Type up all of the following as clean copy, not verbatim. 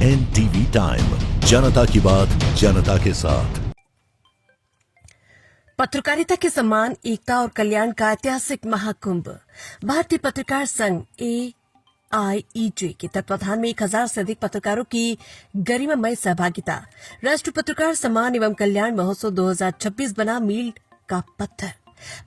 NTV time, जनता की बात जनता के साथ। पत्रकारिता के सम्मान, एकता और कल्याण का ऐतिहासिक महाकुंभ। भारतीय पत्रकार संघ AIEJ के तत्वाधान में 1000 से अधिक पत्रकारों की गरिमामय सहभागिता। राष्ट्रीय पत्रकार सम्मान एवं कल्याण महोत्सव 2026 बना मील का पत्थर।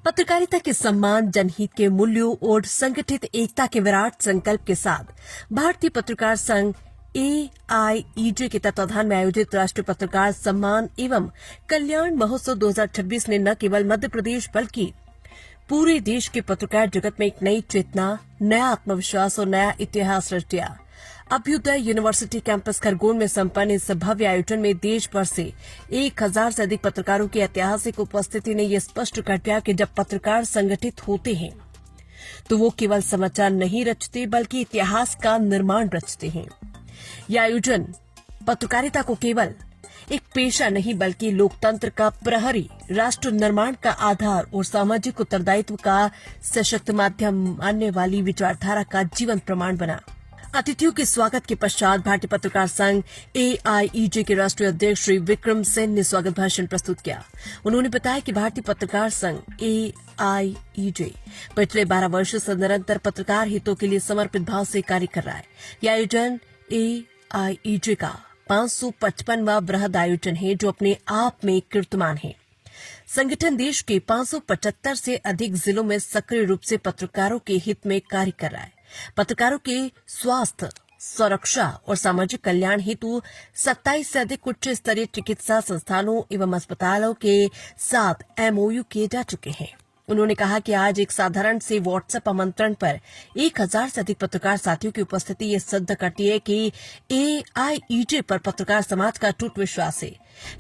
पत्रकारिता के सम्मान, जनहित के मूल्यों और संगठित एकता के विराट संकल्प के साथ भारतीय पत्रकार संघ AIEJ के तत्वाधान में आयोजित राष्ट्रीय पत्रकार सम्मान एवं कल्याण महोत्सव 2026 ने न केवल मध्य प्रदेश बल्कि पूरे देश के पत्रकार जगत में एक नई चेतना, नया आत्मविश्वास और नया इतिहास रच दिया। अभ्युदय यूनिवर्सिटी कैंपस खरगोन में संपन्न इस भव्य आयोजन में देश भर से 1000 से अधिक पत्रकारों की ऐतिहासिक उपस्थिति ने यह स्पष्ट कर दिया कि जब पत्रकार संगठित होते हैं तो वो केवल समाचार नहीं रचते बल्कि इतिहास का निर्माण रचते हैं। यह आयोजन पत्रकारिता को केवल एक पेशा नहीं बल्कि लोकतंत्र का प्रहरी, राष्ट्र निर्माण का आधार और सामाजिक उत्तरदायित्व का सशक्त माध्यम मानने वाली विचारधारा का जीवंत प्रमाण बना। अतिथियों के स्वागत के पश्चात भारतीय पत्रकार संघ AIEJ के राष्ट्रीय अध्यक्ष श्री विक्रम सेन ने स्वागत भाषण प्रस्तुत किया। उन्होंने बताया कि भारतीय पत्रकार संघ AIEJ पिछले 12 वर्षों से निरंतर पत्रकार हितों के लिए समर्पित भाव से कार्य कर रहा है। यह आयोजन AIEJ का 555वां वृहद आयोजन है जो अपने आप में कीर्तिमान है। संगठन देश के 575 से अधिक जिलों में सक्रिय रूप से पत्रकारों के हित में कार्य कर रहा है। पत्रकारों के स्वास्थ्य, सुरक्षा और सामाजिक कल्याण हेतु 27 से अधिक उच्च स्तरीय चिकित्सा संस्थानों एवं अस्पतालों के साथ MOU किए जा चुके हैं। उन्होंने कहा कि आज एक साधारण से व्हाट्सएप आमंत्रण पर 1000 से अधिक पत्रकार साथियों की उपस्थिति ये सिद्ध करती है कि AIEJ पर पत्रकार समाज का अटूट विश्वास है।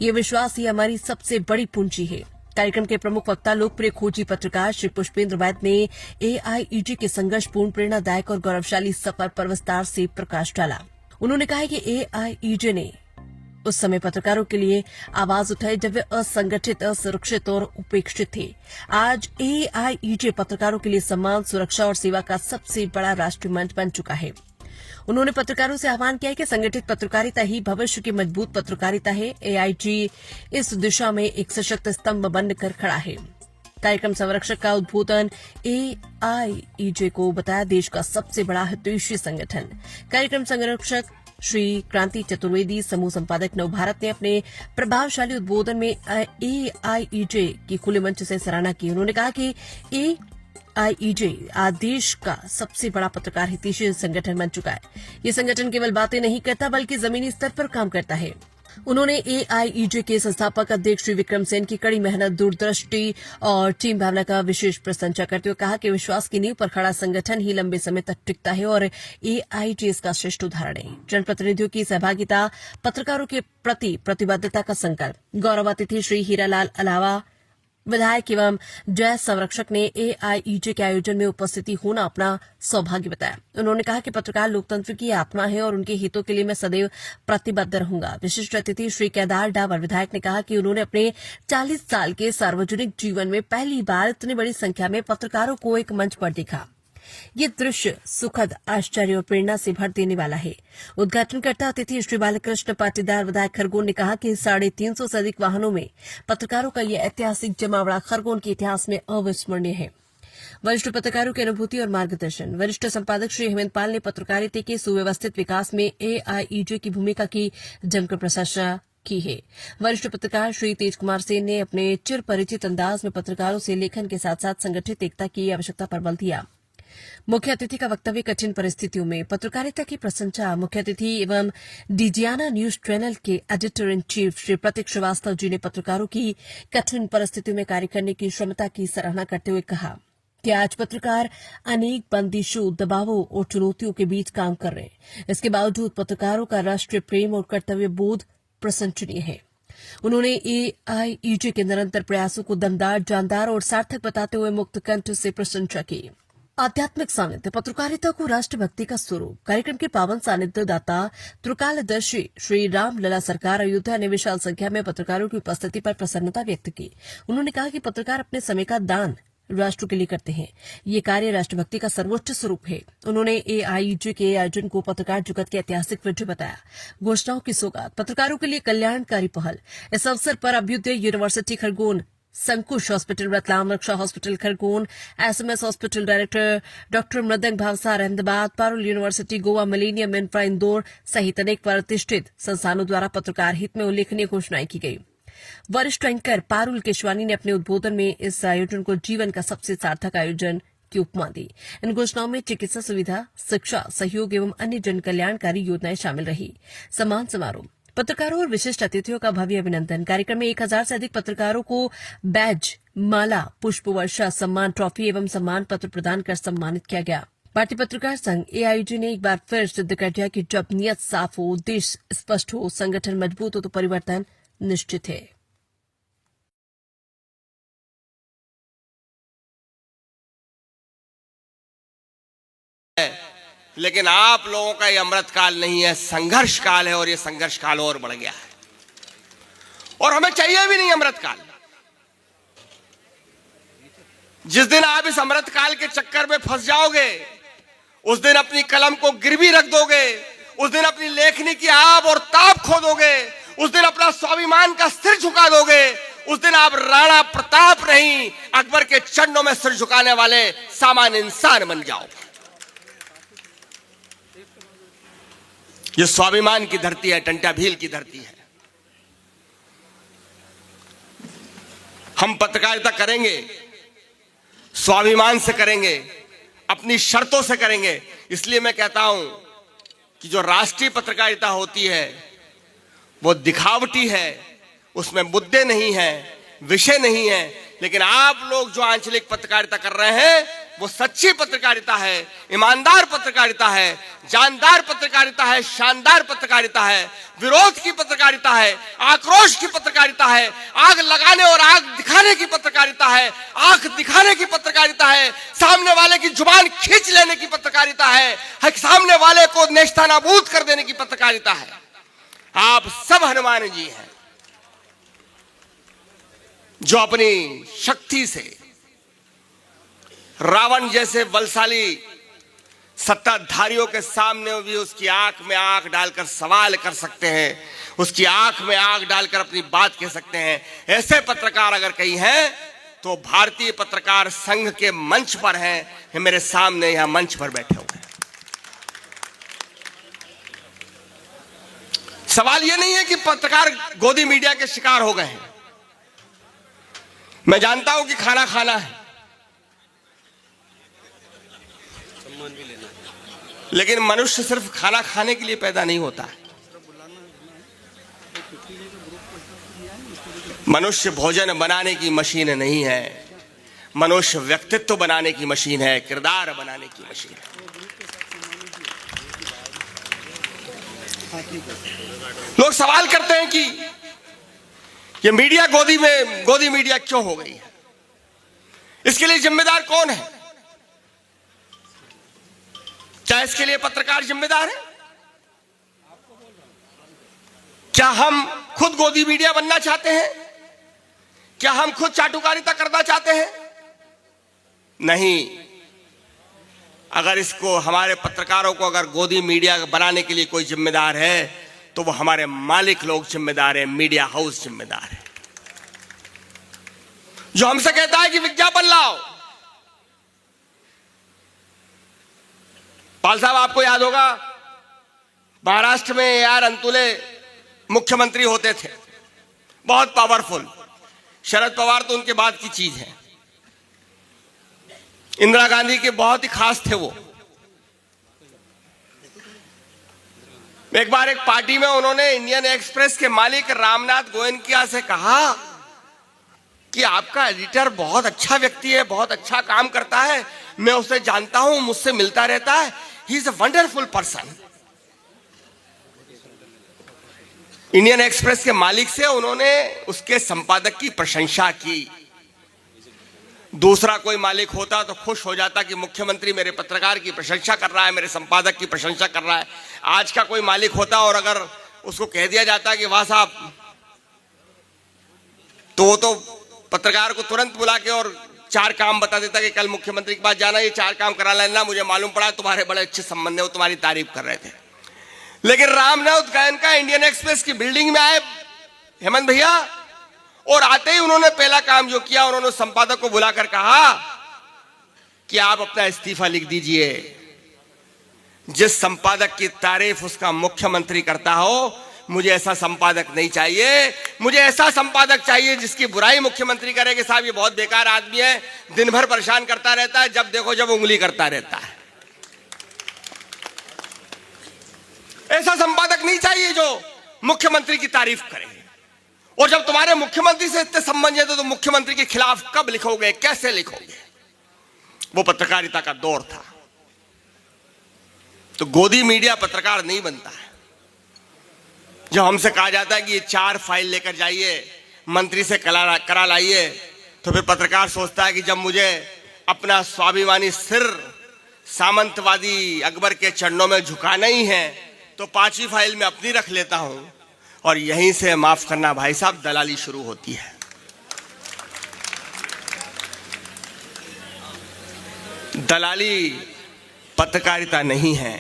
ये विश्वास ही हमारी सबसे बड़ी पूंजी है। कार्यक्रम के प्रमुख वक्ता लोकप्रिय खोजी पत्रकार श्री पुष्पेंद्र वैद ने AIEJ के संघर्षपूर्ण, प्रेरणादायक और गौरवशाली सफर पर विस्तार से प्रकाश डाला। उन्होंने कहा कि AIEJ ने उस समय पत्रकारों के लिए आवाज उठाई जब वे असंगठित, असुरक्षित और उपेक्षित थे। आज AIEJ पत्रकारों के लिए सम्मान, सुरक्षा और सेवा का सबसे बड़ा राष्ट्रीय मंच बन चुका है। उन्होंने पत्रकारों से आह्वान किया कि संगठित पत्रकारिता ही भविष्य की मजबूत पत्रकारिता है। AIG इस दिशा में एक सशक्त स्तंभ बनकर खड़ा है। कार्यक्रम संरक्षक का उद्बोधन AIEJ को बताया देश का सबसे बड़ा हितैषी संगठन। कार्यक्रम संरक्षक श्री क्रांति चतुर्वेदी, समूह संपादक नवभारत ने अपने प्रभावशाली उद्बोधन में AIEJ की खुले मंच से सराहना की। उन्होंने कहा कि AIEJ आज देश का सबसे बड़ा पत्रकार हितैषी संगठन बन चुका है। ये संगठन केवल बातें नहीं करता बल्कि जमीनी स्तर पर काम करता है। उन्होंने AIEJ के संस्थापक अध्यक्ष श्री विक्रम सेन की कड़ी मेहनत, दूरदृष्टि और टीम भावना का विशेष प्रशंसा करते हुए कहा कि विश्वास की नींव पर खड़ा संगठन ही लंबे समय तक टिकता है और AIEJ इसका श्रेष्ठ उदाहरण है। जनप्रतिनिधियों की सहभागिता, पत्रकारों के प्रति प्रतिबद्धता का संकल्प। गौरव अतिथि श्री हीरालाल अलावा, विधायक एवं जय संरक्षक ने AIEJ के आयोजन में उपस्थिति होना अपना सौभाग्य बताया। उन्होंने कहा कि पत्रकार लोकतंत्र की आत्मा है और उनके हितों के लिए मैं सदैव प्रतिबद्ध रहूंगा। विशिष्ट अतिथि श्री केदार डावर, विधायक ने कहा कि उन्होंने अपने 40 साल के सार्वजनिक जीवन में पहली बार इतनी बड़ी संख्या में पत्रकारों को एक मंच पर देखा। ये दृश्य सुखद, आश्चर्य और प्रेरणा से भर देने वाला है। उद्घाटनकर्ता अतिथि श्री बालकृष्ण पाटीदार, विधायक खरगोन, ने कहा कि 350 से अधिक वाहनों में पत्रकारों का यह ऐतिहासिक जमावड़ा खरगोन के इतिहास में अविस्मरणीय है। वरिष्ठ पत्रकारों की अनुभूति और मार्गदर्शन। वरिष्ठ संपादक श्री हेमंत पाल ने पत्रकारिता के सुव्यवस्थित विकास में AIEJ की भूमिका की जमकर प्रशंसा की है। वरिष्ठ पत्रकार श्री तेज कुमार सेन ने अपने चिर परिचित अंदाज में पत्रकारों से लेखन के साथ साथ संगठित एकता की आवश्यकता पर बल दिया। मुख्य अतिथि का वक्तव्य कठिन परिस्थितियों में पत्रकारिता की प्रशंसा। मुख्य अतिथि एवं डिजियाना न्यूज चैनल के एडिटर इन चीफ श्री प्रतीक श्रीवास्तव जी ने पत्रकारों की कठिन परिस्थितियों में कार्य करने की क्षमता की सराहना करते हुए कहा कि आज पत्रकार अनेक बंदिशों, दबावों और चुनौतियों के बीच काम कर रहे हैं। इसके बावजूद पत्रकारों का राष्ट्रीय प्रेम और कर्तव्य बोध प्रशंसनीय है। उन्होंने AIEJ के निरंतर प्रयासों को दमदार, जानदार और सार्थक बताते हुए मुक्त कंठ से प्रशंसा की। आध्यात्मिक सानिध्य, पत्रकारिता को राष्ट्रभक्ति का स्वरूप। कार्यक्रम के पावन सानिध्य दाता त्रिकालदर्शी श्री राम लला सरकार अयोध्या ने विशाल संख्या में पत्रकारों की उपस्थिति पर प्रसन्नता व्यक्त की। उन्होंने कहा कि पत्रकार अपने समय का दान राष्ट्र के लिए करते हैं। ये कार्य राष्ट्रभक्ति का सर्वोच्च स्वरूप है। उन्होंने AIEJ के आयोजन को पत्रकार जगत के ऐतिहासिक विजय बताया। घोषणाओं की सौगात, पत्रकारों के लिए कल्याणकारी पहल। इस अवसर पर Abhyudaya university Khargone, Sankush hospital Ratlam, Raksha hospital Khargone, SMS hospital director doctor Mridang Bhavsar Ahmedabad, Parul university Goa, millennium infra Indore सहित अनेक प्रतिष्ठित संस्थानों द्वारा पत्रकार हित में उल्लेखनीय घोषणाएं की गई। वरिष्ठ एंकर पारुल केशवानी ने अपने उद्बोधन में इस आयोजन को जीवन का सबसे सार्थक आयोजन की उपमा दी। इन घोषणाओं में चिकित्सा सुविधा, शिक्षा, सहयोग एवं अन्य जन कल्याणकारी योजनाएं शामिल रही। सम्मान समारोह, पत्रकारों और विशिष्ट अतिथियों का भव्य अभिनंदन। कार्यक्रम में 1000 से अधिक पत्रकारों को बैज, माला, पुष्प वर्षा, सम्मान ट्रॉफी एवं सम्मान पत्र प्रदान कर सम्मानित किया गया। भारतीय पत्रकार संघ AIEJ ने एक बार फिर सिद्ध कर दिया कि जब नियत साफ हो, उद्देश्य स्पष्ट हो, संगठन मजबूत हो तो परिवर्तन निश्चित है। लेकिन आप लोगों का ये अमृत काल नहीं है, संघर्ष काल है, और ये संघर्ष काल और बढ़ गया है और हमें चाहिए भी नहीं अमृत काल। जिस दिन आप इस अमृत काल के चक्कर में फंस जाओगे, उस दिन अपनी कलम को गिरवी रख दोगे, उस दिन अपनी लेखनी की आब और ताप खो दोगे, उस दिन अपना स्वाभिमान का सिर झुका दोगे, उस दिन आप राणा प्रताप नहीं, अकबर के चरणों में सिर झुकाने वाले सामान्य इंसान बन जाओगे। ये स्वाभिमान की धरती है, टंटा भील की धरती है। हम पत्रकारिता करेंगे, स्वाभिमान से करेंगे, अपनी शर्तों से करेंगे। इसलिए मैं कहता हूं कि जो राष्ट्रीय पत्रकारिता होती है वो दिखावटी है, उसमें मुद्दे नहीं है, विषय नहीं है। लेकिन आप लोग जो आंचलिक पत्रकारिता कर रहे हैं वो सच्ची पत्रकारिता है, ईमानदार पत्रकारिता है, जानदार पत्रकारिता है, शानदार पत्रकारिता है, विरोध की पत्रकारिता है, आक्रोश की पत्रकारिता है, आग लगाने और आग दिखाने की पत्रकारिता है, आंख दिखाने की पत्रकारिता है, सामने वाले की जुबान खींच लेने की पत्रकारिता है, सामने वाले को नेस्तनाबूद कर देने की पत्रकारिता है। आप सब हनुमान जी हैं जो अपनी शक्ति से रावण जैसे बलशाली सत्ताधारियों के सामने भी उसकी आंख में आंख डालकर सवाल कर सकते हैं, उसकी आंख में आंख डालकर अपनी बात कह सकते हैं। ऐसे पत्रकार अगर कहीं हैं तो भारतीय पत्रकार संघ के मंच पर हैं, मेरे सामने यहां मंच पर बैठे हुए हैं। सवाल यह नहीं है कि पत्रकार गोदी मीडिया के शिकार हो गए हैं। मैं जानता हूं कि खाना खाना है, लेकिन मनुष्य सिर्फ खाना खाने के लिए पैदा नहीं होता है। मनुष्य भोजन बनाने की मशीन नहीं है, मनुष्य व्यक्तित्व बनाने की मशीन है, किरदार बनाने की मशीन है। लोग सवाल करते हैं कि ये मीडिया गोदी मीडिया क्यों हो गई है, इसके लिए जिम्मेदार कौन है? क्या इसके लिए पत्रकार जिम्मेदार है? क्या हम खुद गोदी मीडिया बनना चाहते हैं? क्या हम खुद चाटुकारिता करना चाहते हैं? नहीं। अगर इसको हमारे पत्रकारों को अगर गोदी मीडिया बनाने के लिए कोई जिम्मेदार है तो वो हमारे मालिक लोग जिम्मेदार है, मीडिया हाउस जिम्मेदार है, जो हमसे कहता है कि विज्ञापन लाओ। पाल साहब, आपको याद होगा महाराष्ट्र में AR अंतुले मुख्यमंत्री होते थे, बहुत पावरफुल। शरद पवार तो उनके बाद की चीज है। इंदिरा गांधी के बहुत ही खास थे वो। एक बार एक पार्टी में उन्होंने इंडियन एक्सप्रेस के मालिक रामनाथ गोयनकिया से कहा कि आपका एडिटर बहुत अच्छा व्यक्ति है, बहुत अच्छा काम करता है, मैं उसे जानता हूं, मुझसे मिलता रहता है, he is a wonderful person. Indian express के मालिक से उन्होंने उसके संपादक की प्रशंसा की। दूसरा कोई मालिक होता तो खुश हो जाता कि मुख्यमंत्री मेरे पत्रकार की प्रशंसा कर रहा है, मेरे संपादक की प्रशंसा कर रहा है। आज का कोई मालिक होता और अगर उसको कह दिया जाता कि वाह साहब, तो वो तो पत्रकार को तुरंत बुला के और 4 काम बता देता कि कल मुख्यमंत्री के पास जाना, ये 4 काम करा लेना, मुझे मालूम पड़ा तुम्हारे बड़े अच्छे संबंध है, वो तुम्हारी तारीफ कर रहे थे। लेकिन रामनाथ गोयनका इंडियन एक्सप्रेस की बिल्डिंग में आए हेमंत भैया, और आते ही उन्होंने पहला काम जो किया, उन्होंने संपादक को बुलाकर कहा कि आप अपना इस्तीफा लिख दीजिए। जिस संपादक की तारीफ उसका मुख्यमंत्री करता हो, मुझे ऐसा संपादक नहीं चाहिए। मुझे ऐसा संपादक चाहिए जिसकी बुराई मुख्यमंत्री करे कि साहब ये बहुत बेकार आदमी है, दिन भर परेशान करता रहता है, जब देखो जब उंगली करता रहता है। ऐसा संपादक नहीं चाहिए जो मुख्यमंत्री की तारीफ करे। और जब तुम्हारे मुख्यमंत्री से इतने संबंध है तो तुम मुख्यमंत्री के खिलाफ कब लिखोगे, कैसे लिखोगे? वो पत्रकारिता का दौर था। तो गोदी मीडिया पत्रकार नहीं बनता है। जब हमसे कहा जाता है कि ये 4 फाइल लेकर जाइए, मंत्री से करा लाइए, तो फिर पत्रकार सोचता है कि जब मुझे अपना स्वाभिमानी सिर सामंतवादी अकबर के चरणों में झुकाना ही है, तो 5वीं फाइल में अपनी रख लेता हूं। और यहीं से, माफ करना भाई साहब, दलाली शुरू होती है। दलाली पत्रकारिता नहीं है।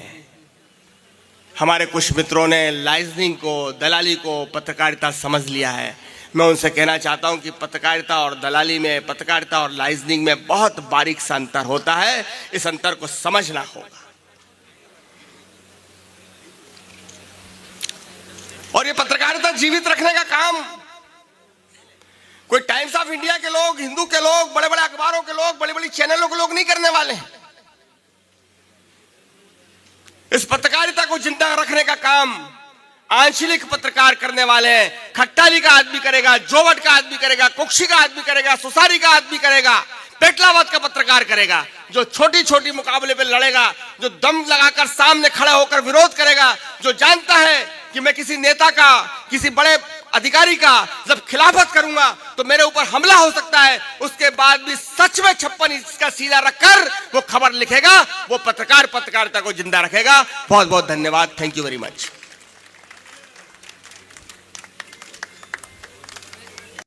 हमारे कुछ मित्रों ने लाइजनिंग को, दलाली को पत्रकारिता समझ लिया है। मैं उनसे कहना चाहता हूं कि पत्रकारिता और दलाली में, पत्रकारिता और लाइजनिंग में बहुत बारीक सा अंतर होता है। इस अंतर को समझना होगा। और ये पत्रकारिता जीवित रखने का काम कोई टाइम्स ऑफ इंडिया के लोग, हिंदू के लोग, बड़े बड़े अखबारों के लोग, बड़ी बड़ी चैनलों के लोग नहीं करने वाले हैं। इस पत्रकारिता को जिंदा रखने का काम आंचलिक पत्रकार करने वाले हैं। खट्टाली का आदमी करेगा, जोवट का आदमी करेगा, कुक्षी का आदमी करेगा, सुसारी का आदमी करेगा, पेटलावत का पत्रकार करेगा, जो छोटी छोटी मुकाबले पे लड़ेगा, जो दम लगाकर सामने खड़ा होकर विरोध करेगा, जो जानता है कि मैं किसी नेता का, किसी बड़े अधिकारी का जब खिलाफत करूंगा तो मेरे ऊपर हमला हो सकता है, उसके बाद भी सच में 56 इंच का सीधा रखकर वो खबर लिखेगा। वो पत्रकार पत्रकारिता को जिंदा रखेगा। बहुत बहुत धन्यवाद। Thank you very much.